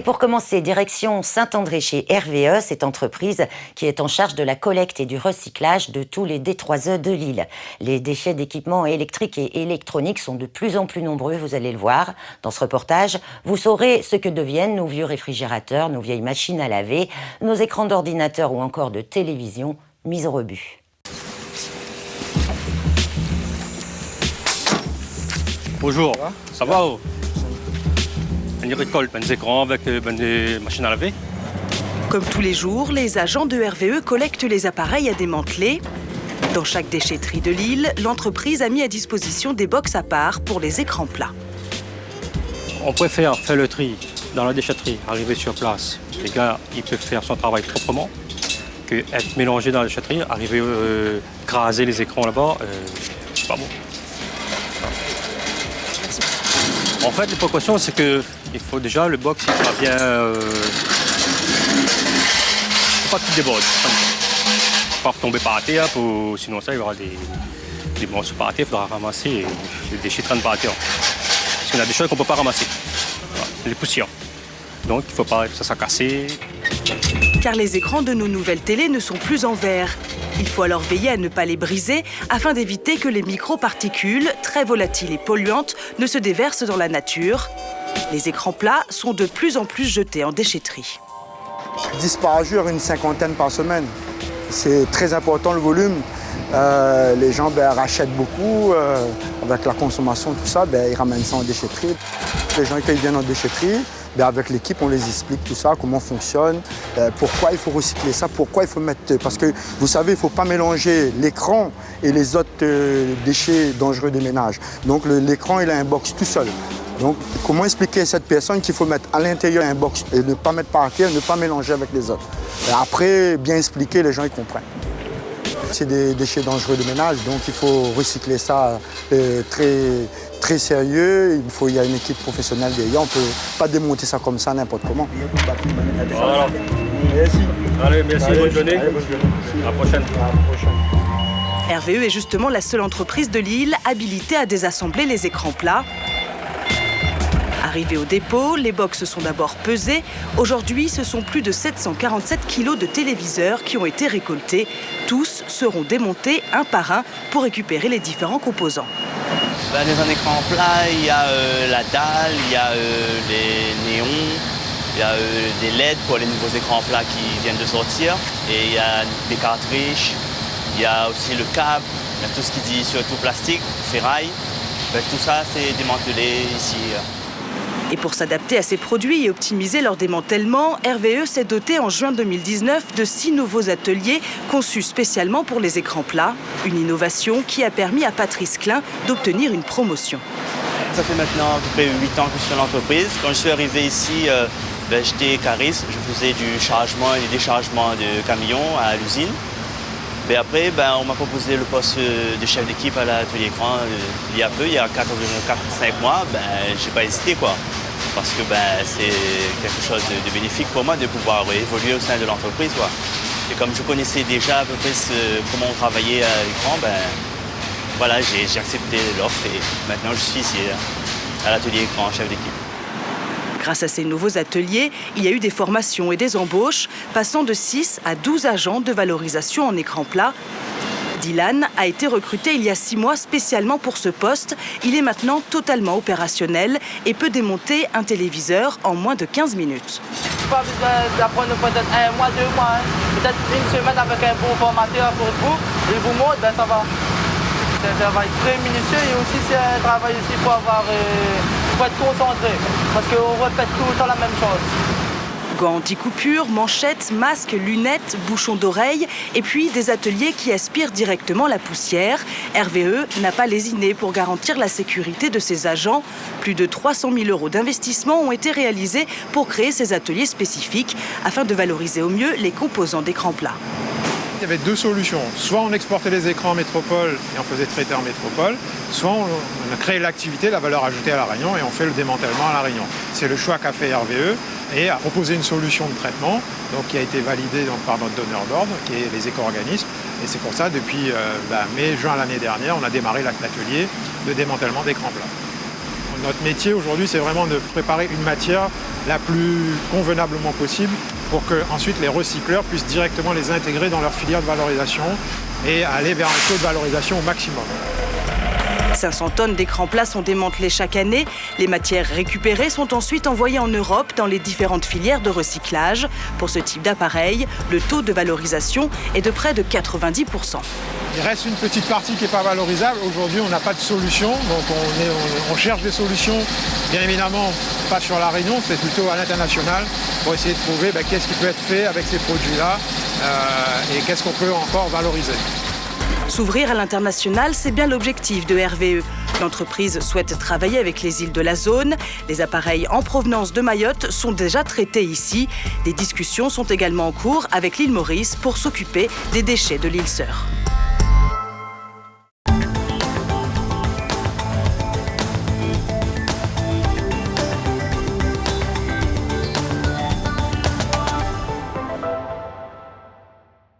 pour commencer, direction Saint-André chez RVE, cette entreprise qui est en charge de la collecte et du recyclage de tous les D3E de Lille. Les déchets d'équipements électriques et électroniques sont de plus en plus nombreux, vous allez le voir. Dans ce reportage, vous saurez ce que deviennent nos vieux réfrigérateurs, nos vieilles machines à laver, nos écrans d'ordinateur ou encore de télévision mis au rebut. Bonjour, ça va? On récolte des écrans avec des machines à laver. Comme tous les jours, les agents de RVE collectent les appareils à démanteler. Dans chaque déchetterie de Lille, l'entreprise a mis à disposition des box à part pour les écrans plats. On préfère faire le tri dans la déchetterie, arriver sur place. Les gars, ils peuvent faire son travail proprement, que être mélangé dans la déchetterie, arriver craser les écrans là-bas, c'est pas bon. En fait, les précautions, c'est qu'il faut déjà le box, il sera bien. Faut pas qu'il déborde. Faut pas retomber par terre, sinon ça, il y aura des morceaux par terre, il faudra ramasser les déchets traînent par terre. Parce qu'on a des choses qu'on ne peut pas ramasser. Voilà, les poussières. Donc, il ne faut pas que ça soit cassé. Car les écrans de nos nouvelles télés ne sont plus en verre. Il faut alors veiller à ne pas les briser afin d'éviter que les microparticules, très volatiles et polluantes, ne se déversent dans la nature. Les écrans plats sont de plus en plus jetés en déchetterie. 10 par jour, une cinquantaine par semaine. C'est très important le volume. Les gens rachètent beaucoup. Avec la consommation, tout ça, ils ramènent ça en déchetterie. Les gens, quand ils viennent en déchetterie, avec l'équipe, on les explique tout ça, comment fonctionne, pourquoi il faut recycler ça, pourquoi il faut mettre... Parce que, vous savez, il ne faut pas mélanger l'écran et les autres déchets dangereux des ménages. Donc, l'écran, il a un box tout seul. Donc, comment expliquer à cette personne qu'il faut mettre à l'intérieur un box et ne pas mettre par terre, ne pas mélanger avec les autres. Et après, bien expliquer, les gens, ils comprennent. C'est des déchets dangereux de ménage, donc il faut recycler ça très sérieux. Il y a une équipe professionnelle derrière, on ne peut pas démonter ça comme ça n'importe comment. Voilà. Merci. Allez, merci, bonne journée. À la prochaine. RVE est justement la seule entreprise de Lille habilitée à désassembler les écrans plats. Arrivés au dépôt, les box sont d'abord pesées. Aujourd'hui, ce sont plus de 747 kilos de téléviseurs qui ont été récoltés. Tous seront démontés un par un pour récupérer les différents composants. Dans un écran plat, il y a la dalle, il y a les néons, il y a des LED pour les nouveaux écrans plats qui viennent de sortir. Et il y a des cartridges, il y a aussi le câble, il y a tout ce qui dit surtout plastique, ferraille. Tout ça, c'est démantelé ici. Et pour s'adapter à ces produits et optimiser leur démantèlement, RVE s'est doté en juin 2019 de 6 nouveaux ateliers conçus spécialement pour les écrans plats. Une innovation qui a permis à Patrice Klein d'obtenir une promotion. Ça fait maintenant à peu près 8 ans que je suis dans l'entreprise. Quand je suis arrivé ici, j'étais cariste. Je faisais du chargement et du déchargement de camions à l'usine. Mais après, on m'a proposé le poste de chef d'équipe à l'atelier écran il y a 4-5 mois. J'ai pas hésité, quoi. Parce que c'est quelque chose de bénéfique pour moi de pouvoir évoluer au sein de l'entreprise, quoi. Et comme je connaissais déjà à peu près comment on travaillait à l'écran, voilà, j'ai accepté l'offre et maintenant je suis ici à l'atelier écran, chef d'équipe. Grâce à ces nouveaux ateliers, il y a eu des formations et des embauches, passant de 6 à 12 agents de valorisation en écran plat. Dylan a été recruté il y a 6 mois spécialement pour ce poste. Il est maintenant totalement opérationnel et peut démonter un téléviseur en moins de 15 minutes. Pas besoin d'apprendre peut-être 1 mois, 2 mois, peut-être une semaine avec un bon formateur pour vous. Il vous montre, ça va. C'est un travail très minutieux et aussi c'est un travail aussi pour être concentré. Parce qu'on répète tout le temps la même chose. Gants anti-coupure, manchettes, masques, lunettes, bouchons d'oreilles et puis des ateliers qui aspirent directement la poussière. RVE n'a pas lésiné pour garantir la sécurité de ses agents. Plus de 300 000 € d'investissement ont été réalisés pour créer ces ateliers spécifiques afin de valoriser au mieux les composants d'écran plat. Il y avait 2 solutions. Soit on exportait les écrans en métropole et on faisait traiter en métropole, soit on a créé l'activité, la valeur ajoutée à La Réunion et on fait le démantèlement à La Réunion. C'est le choix qu'a fait RVE et a proposé une solution de traitement qui a été validée par notre donneur d'ordre, qui est les éco-organismes. Et c'est pour ça, depuis mai-juin l'année dernière, on a démarré l'atelier de démantèlement d'écrans plats. Notre métier aujourd'hui, c'est vraiment de préparer une matière la plus convenablement possible pour que ensuite les recycleurs puissent directement les intégrer dans leur filière de valorisation et aller vers un taux de valorisation au maximum. 500 tonnes d'écrans plats sont démantelées chaque année. Les matières récupérées sont ensuite envoyées en Europe dans les différentes filières de recyclage. Pour ce type d'appareil, le taux de valorisation est de près de 90%. Il reste une petite partie qui n'est pas valorisable. Aujourd'hui, on n'a pas de solution, donc on cherche des solutions. Bien évidemment, pas sur La Réunion, c'est plutôt à l'international pour essayer de trouver qu'est-ce qui peut être fait avec ces produits-là et qu'est-ce qu'on peut encore valoriser. S'ouvrir à l'international, c'est bien l'objectif de RVE. L'entreprise souhaite travailler avec les îles de la zone. Les appareils en provenance de Mayotte sont déjà traités ici. Des discussions sont également en cours avec l'île Maurice pour s'occuper des déchets de l'île Sœur.